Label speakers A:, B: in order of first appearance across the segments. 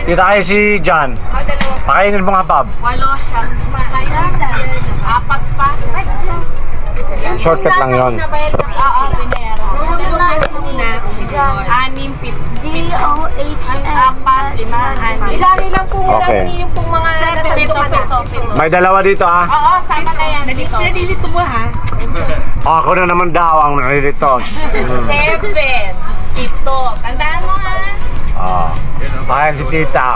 A: Kita kayo si John. Pakainin mo nga, Bob.
B: 8 siya. Apat pa.
A: Shortcut lang yun.
B: Oo, binayaran. 6, 7, 4, 5, 6. Ilari lang po yung pong mga nasandukan.
A: May dalawa dito, ah.
B: Oo, sama na yan. Nalilito mo, ha?
A: Ako na naman daw ang nalilito.
B: 7. Ito. Tandaan mo, ha?
A: Ayan si tita,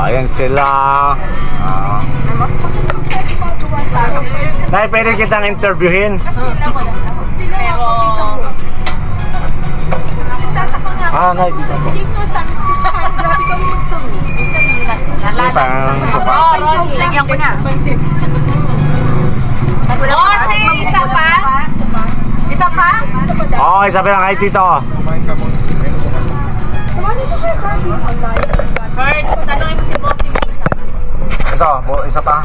A: ayan sila. Dahil pwede kitang interviewin.
B: Pero
A: Nay.
B: lagyan ko na. Isa pa? Isa pa?
A: Oo, isa pa lang kay tito.
B: Bert, tanongin mo si Bossing isa.
A: Isa pa.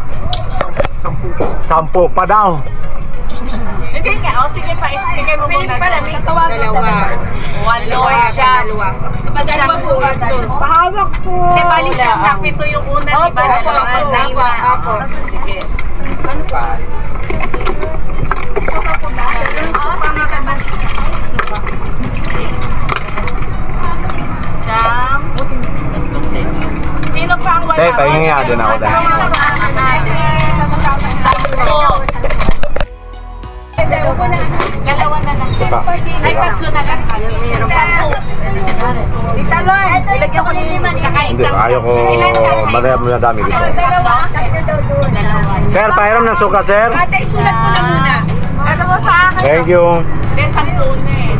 A: 10 pa daw.
B: Hindi nga, sige pa, ibigay mo muna. Dalawa. 8 siya. Dalawa po. Pahawak po. Bali siya, napito yung una, diba? Dalawa. Ako. Sige. Ano pa? Sino pa ang wala?
A: Sige, pahinga din ako dahil.
B: Dalawa na lang. Ay, 3 na lang kasi. Meron pa po. Tita Lord, silagyan ko na yung
A: Hindi, ayaw ko madami gusto.
B: Dalawa?
A: Sir, pahiram ng suka, sir.
B: Ate, isulat mo na muna. Ano mo sa akin?
A: Thank you.
B: Hindi, 10 na eh.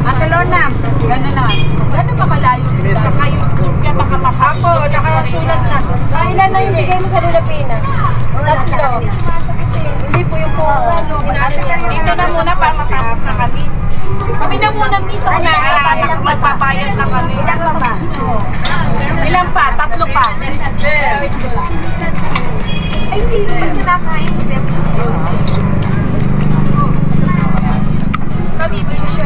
B: Ate Lorna, gano'n na. Gano'n pa malayo? Saka yung food ka, baka mapako. Nakasulat na. Kailan na yung bigay mo sa Lulapina? 3. Hindi po yung po. Dito na muna para matapos na kami. Kami na muna misa na. Magpapayag na kami. Ilan pa ba? Ilan pa? 3 pa. Ay, hindi ko pa sinakain.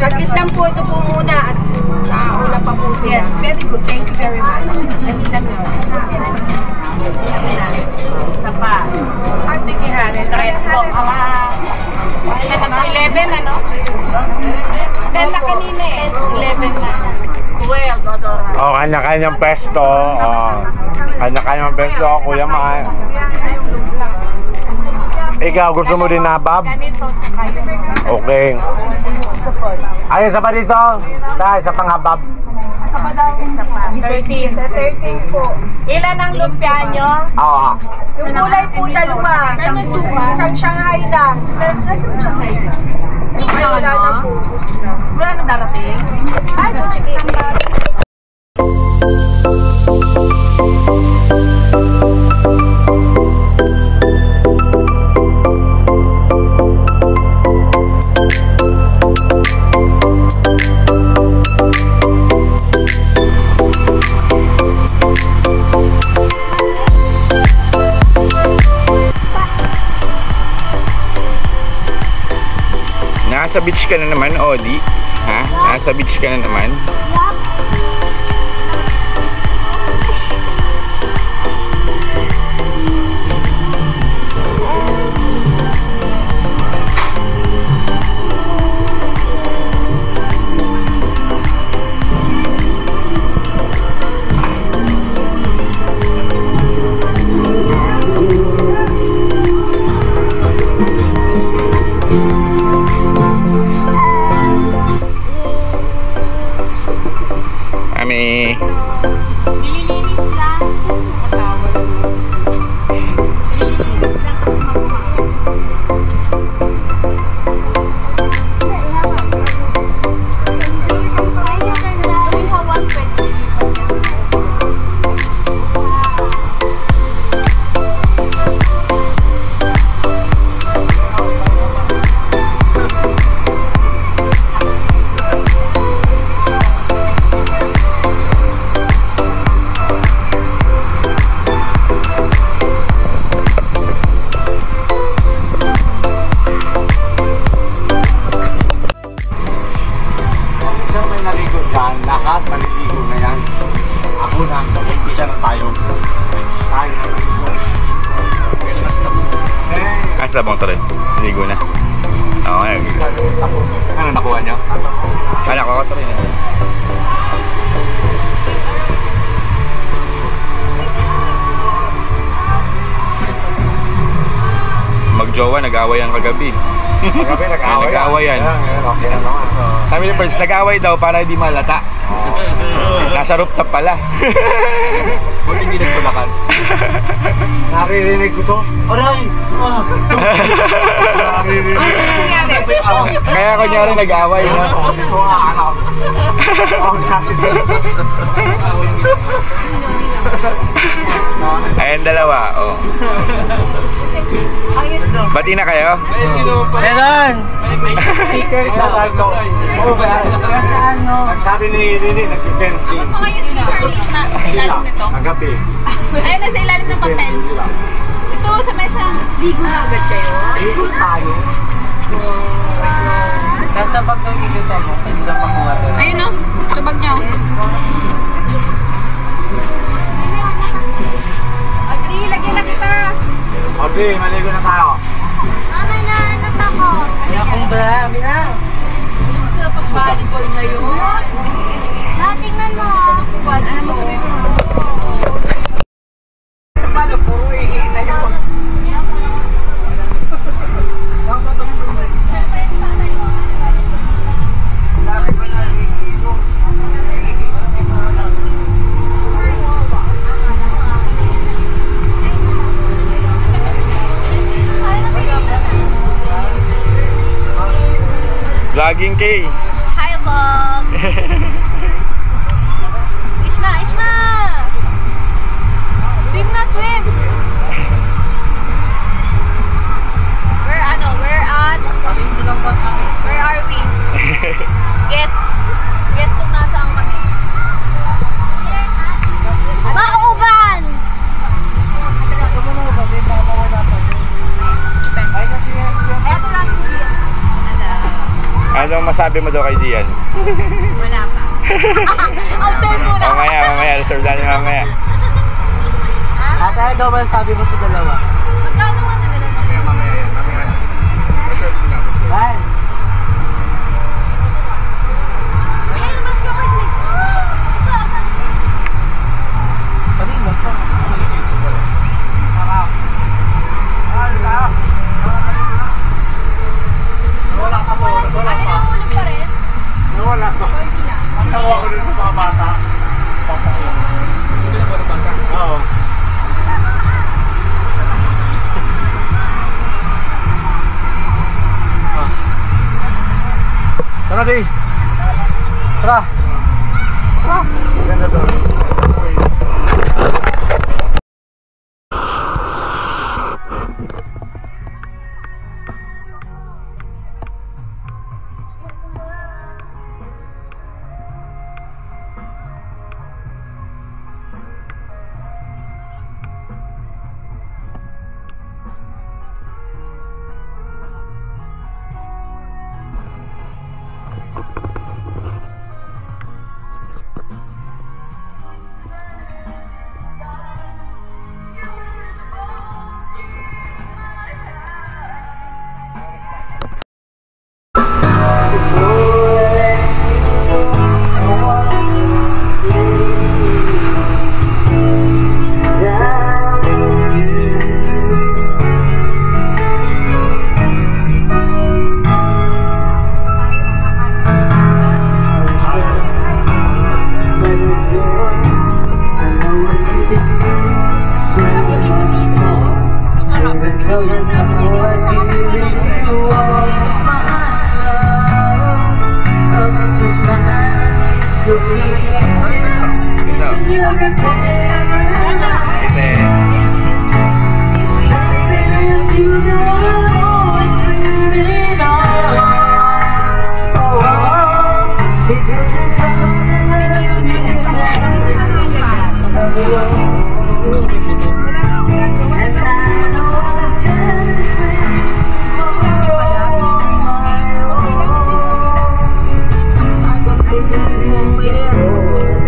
B: Saglit lang po ito po muna at una pa po sila. Yes, very good. Thank you very much. Hindi lang yun. Isa pa. Ate Kihanin. Retro. Ilan na 11, ano? 10 na kanina eh. 11 na. 12, Dodora.
A: Kanya-kanyang pesto. Kanya-kanyang pesto, Kuya Mahal. Ikaw, gusto mo din na, Bob? Okay. Ay, isa pa dito. Isa pa nga, Bob.
B: Isa pa daw. 13. 13 po. Ilan ang lumpia nyo?
A: Oo.
B: Yung kulay po, 2. Isang Shanghai lang. Nasaan Shanghai lang? Wala na darating? Ay, isang darating.
C: Nasa beach ka na naman, Odi. Ha? Nasa beach ka na naman.
A: yan, lahat maliligo na yan. Ako na, mag-umpisa na tayo. Tayo na maligo.
C: Ang sabong to rin. Ligo na. Okay.
A: Ano nakuha niyo?
C: Anak ko to rin. Magjowa, nag-away ang kagabi.
A: Kagabi nag-away.
C: Nag-away yan.
A: Okay na naman.
C: Sabi ni Prince, nag-away daw para hindi malata. Nasa rooftop pala.
A: Huwag hindi nagpulakan. Naririnig ko to. Aray! Naririnig.
C: Kaya kunyari nag-away na.
A: Ito nga, anak.
C: Ayan dalawa, oh. Bati na kayo?
A: Meron! Sticker sa ano. Nagsabi ni Rini, nag-defense.
B: Abot mo kayo sticker ni Ishma sa ilalim nito.
A: Agabi.
B: Ayun na sa ilalim ng papel. Ito sa mesa. Ligo na agad kayo.
A: Ligo tayo.
D: Nasa bag ng ilito mo, hindi na makuha rin.
B: Ayun o. Sa bag niyo. Adri, lagyan na kita.
A: Okay, maligo na tayo.
B: Mama na, anak ako.
D: Kaya kung marami na.
B: Hindi mo sila pag-volleyball na yun. Tingnan mo. Ano mo kami mo?
D: Paano, puro ihi na yun.
C: Vlogging kay.
B: Hi, vlog. Ishma, Ishma. Swim na, swim. Where are we? Guess kung nasaan kami. Mauban! Eto lang si Gian.
C: Ano masabi mo daw kay Gian?
B: Wala pa. Observe muna.
C: Mamaya. Reserve natin mamaya.
D: Ate, ano daw man sabi mo sa dalawa?
B: Magkano nga nadalan sa'yo?
A: Mamaya. Reserve na.
D: Bye!
B: Ayan, mas kapag si... Saan?
D: Kanina pa.
A: Wala ka po.
B: Ano na ulog pa rin?
A: Wala ko.
B: Konti lang.
A: Matawa ko rin sa mga bata. Oo. Tara di. Tara. Ganda doon.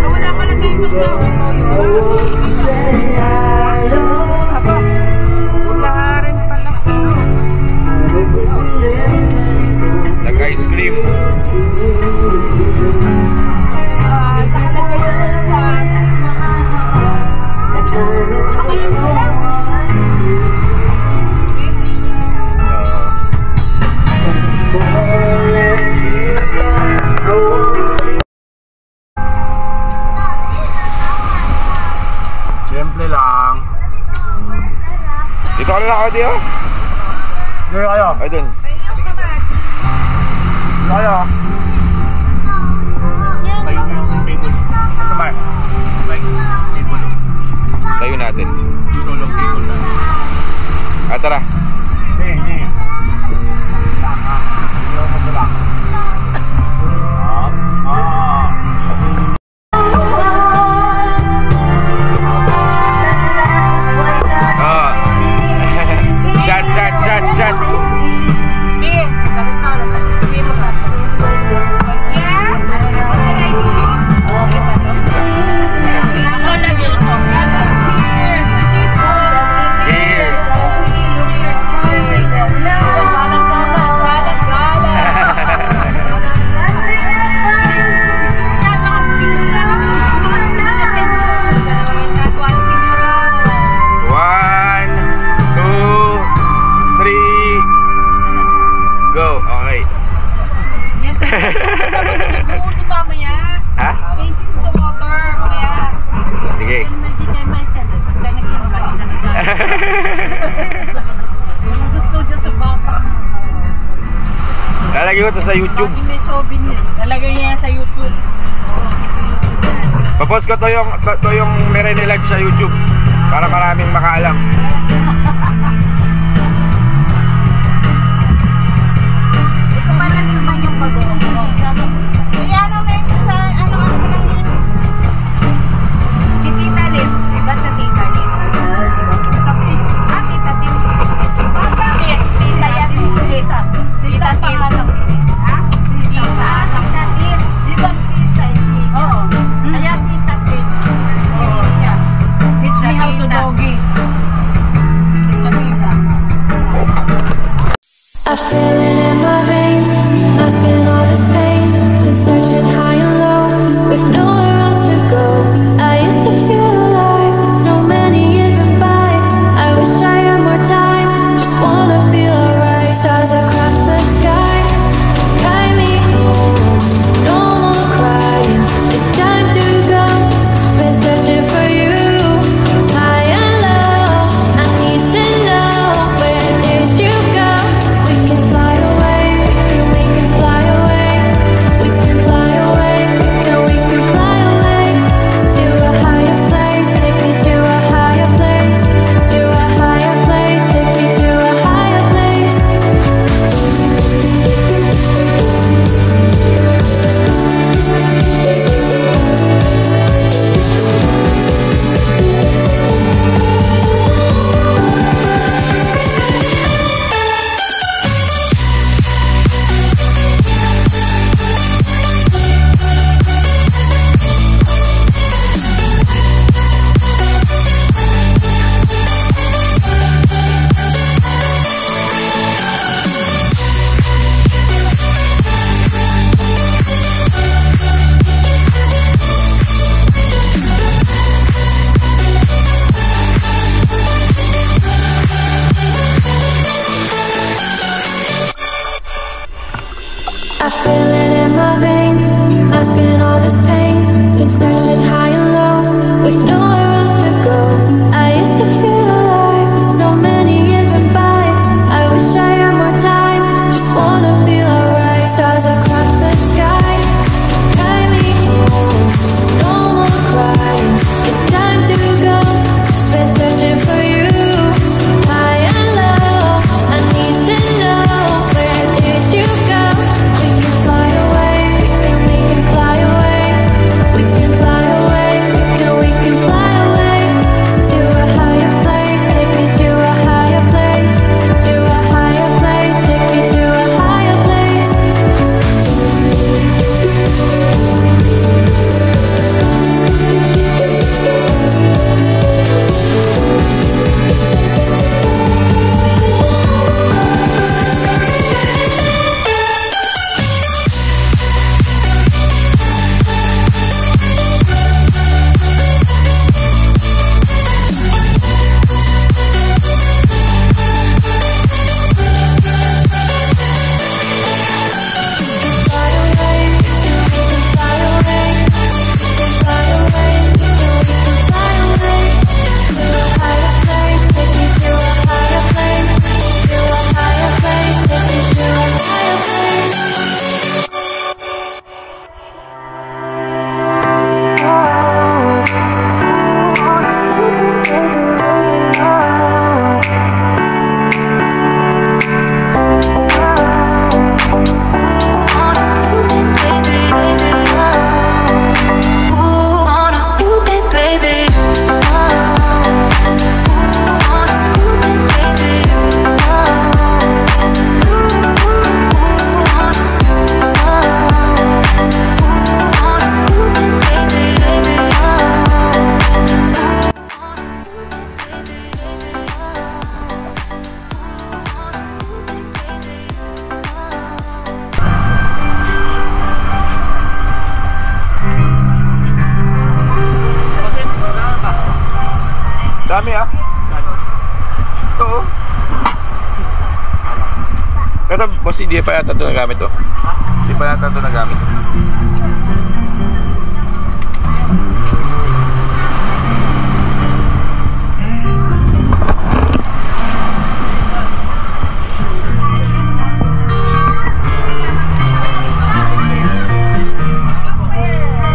B: Wala pala tayong sasawa. Laharin pala.
C: Nag-ice cream.
B: Nakalagay yun sa... Pakayin mo lang.
A: Simple lang.
C: Dito ka na ako, Dio.
A: Dito kayo.
C: Ay, dun.
A: Dito kayo. Ito, Mark.
C: Tayo natin. Ah, tara.
A: Hindi. Tama. Hindi ako matulak.
C: Oh. Shot, shot, shot, shot.
B: Yes! What did I do? Ako lagi ito. Cheers! Cheers po!
C: Cheers.
B: Cheers! Galat!
C: One, two, three. Go. Okay.
B: Bumunto mamaya.
C: Ha?
B: Basic sa water. Mamaya.
C: Sige. Lalagay ko to sa YouTube.
B: Nalagay niya yan sa YouTube.
C: Papost ko to yung Merenilag sa YouTube para maraming makaalam.
B: Ito pala naman yung pag-uong. Kaya ano na yun sa ano lang yun? Si Tita Liz. Diba sa Tita Liz? Tita Liz. Yes, Tita yan. Tita. Tita Liz. Ha? Tita. Tita Liz. Ibang Tita. Oo. Kaya Tita Liz. Oo. Teach me how to doggy.
E: I feel it in my veins, masking all this pain, been searching
C: dami ah. Ito oh. Pero boss, hindi pa yata ito nagamit to. Hindi pa yata ito nagamit.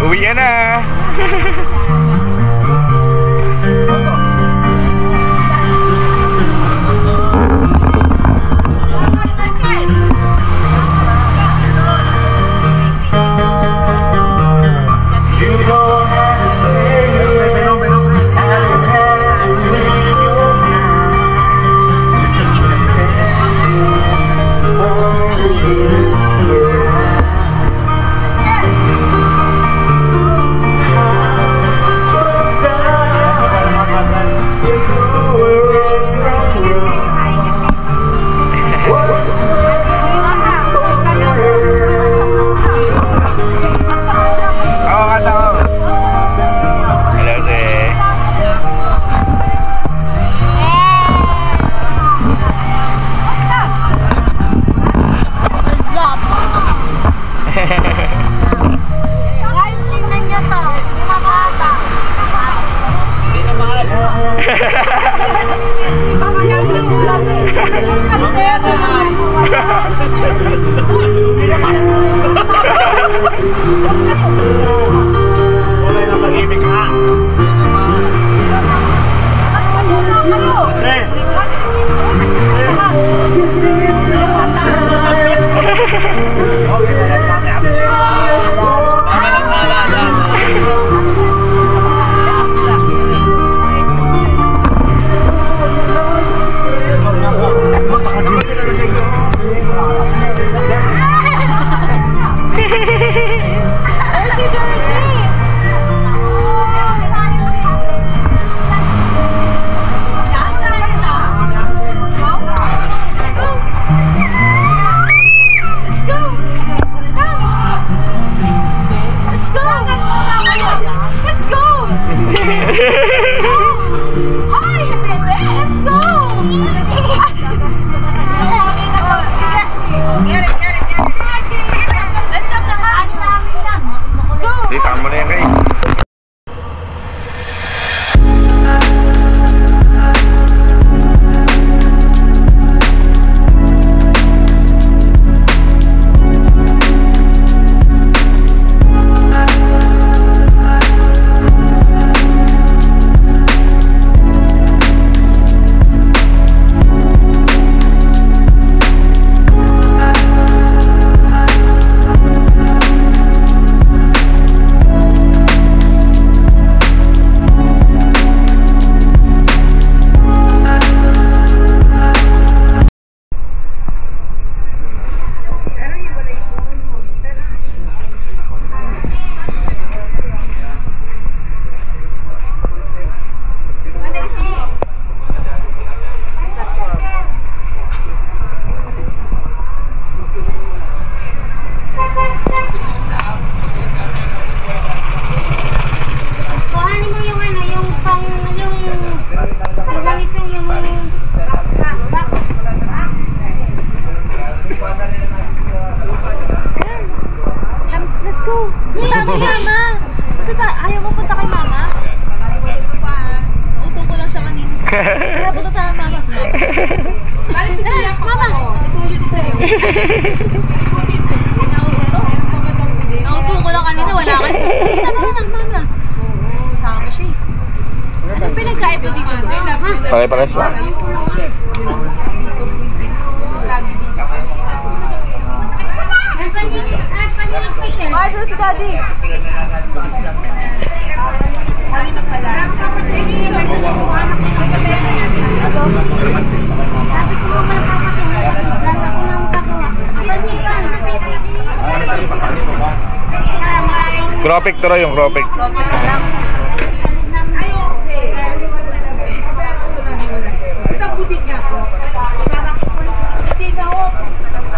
C: Uwi ka na.
B: Nauto ko lang kanina, wala kasi. Sige na naman, mama. Sama siya eh. Anong pinagkaiba dito?
C: Pare-pares lang.
B: Ay, doon si Daddy. Kanina pala.
C: Cropik to yung cropik.
B: Cropik na lang. Sa butik nga po. Hindi na ako.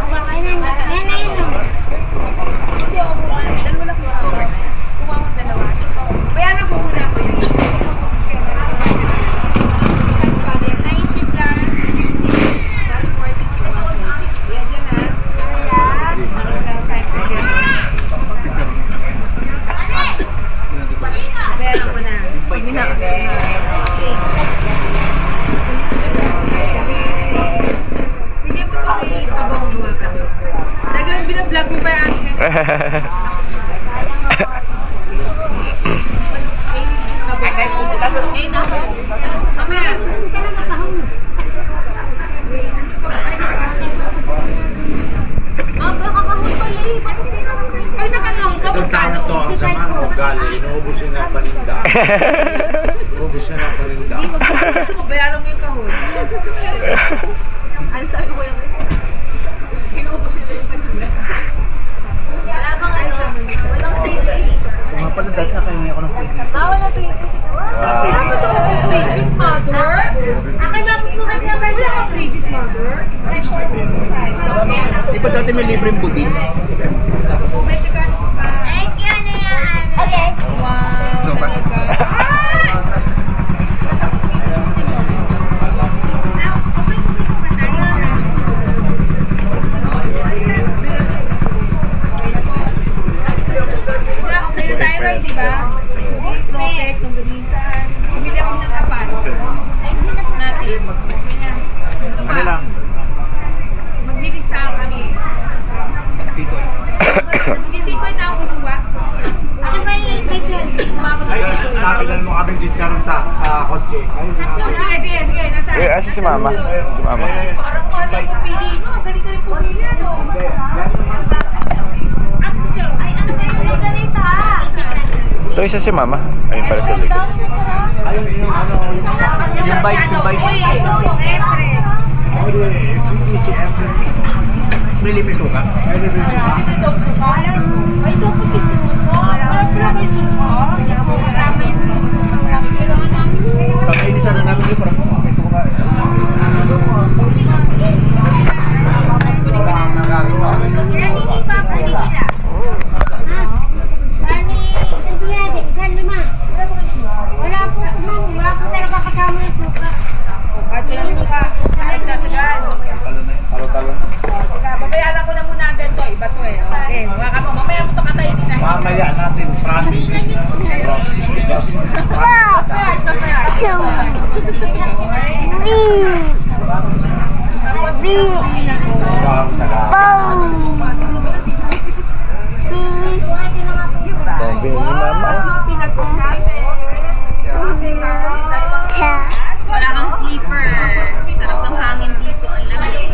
B: Kumakain na. Ayan na yun. Hindi ako kumakain. Dalawa lang ako. Kuha ko dalawa. Bayaran ko muna ako yun. Hindi mo ito i-abang mo ka. Nagalang binablog mo ba yan? Eh, naku. Kamera. Nakakahon pala eh. Ay, nakakahon ka. Magkano?
E: Ito ang sama ng ugali. Inuubos yun na paninda. Inuubos yun na paninda.
B: Hindi, gusto mo, bayaran mo yung kahon. Ano sabi ko yung... Inuubos yun na yung paninda. Wala bang ano? Walang pili.
E: Mga paninda na kayo niya ako ng pwede.
B: Wala pili. Previous mother? Akin na po kayo na pwede ako previous mother?
D: Di ba dati may libreng puti?
B: Okay. Wow.
C: Ito ba?
B: Tayo tayo, di ba? Protect, ng gamitan. Bumili ako ng kapas. Natin. Ganyan.
E: Ano lang?
B: Maglilista ako kami.
E: Tikoy.
B: Hindi ko na ako kumuha. Ako ba yung plan?
E: Ay, nakilan mo kami dito karoon ta sa kotse.
B: Sige. Nasaan?
C: Eh, asa si Mama? Si Mama.
B: Parang wala yung pili nyo. Galing pumili, ano? Ay, ano ba yung ganisa?
C: Ito isa si Mama. Ayun pala sa likod.
E: Ayun yung ano.
D: Yung bike.
E: May lipiso ka? May lipiso ka?
B: Ay, ito po si Suko. Wala pala may Suko.
E: Kakainin sana namin yung parang ito ka.
B: Wala po talaga kasama yung suka. Kahit walang suka, kahit sasagaan.
E: Talo-talo.
B: Babayaran ko na muna ang ganito. Iba to eh. Okay, waka mo. Mamaya mo ito katayin din.
E: Mamaya natin, promise.
C: Sabi ni Mama.
B: Wala kang sleeper. Sarap ng hangin dito. Ang lamig.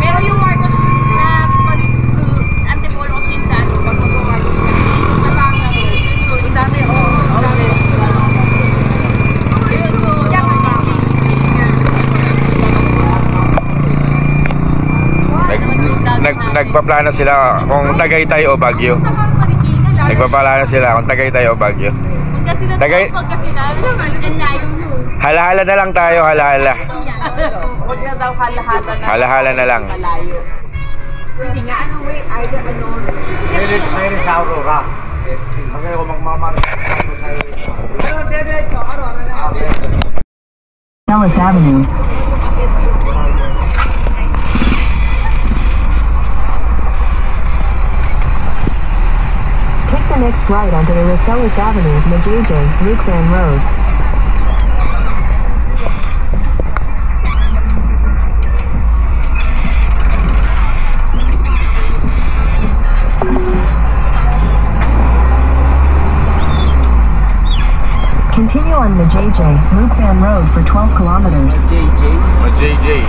B: Pero yung Marcos na pag antipolo kasi yung dami pag mag-Marcos ka sa banga mo. So, yung dami,
C: Nagpaplano sila kung Tagaytay o Baguio. Nagpaplano sila kung Tagaytay o Baguio. Tagay... Halahala na lang tayo, halahala.
B: Huwag na daw halahala na.
C: Halahala na lang.
B: Hindi nga, ano way, either ano.
E: Mayroon sa Aurora. Magayon ko magmamahal.
F: Ellis Avenue. Take the next right onto the Rosellas Avenue, Majayjay, Luke Van Road. Continue on Majayjay, Luke Van Road for 12 kilometers.
E: JJ.
C: JJ.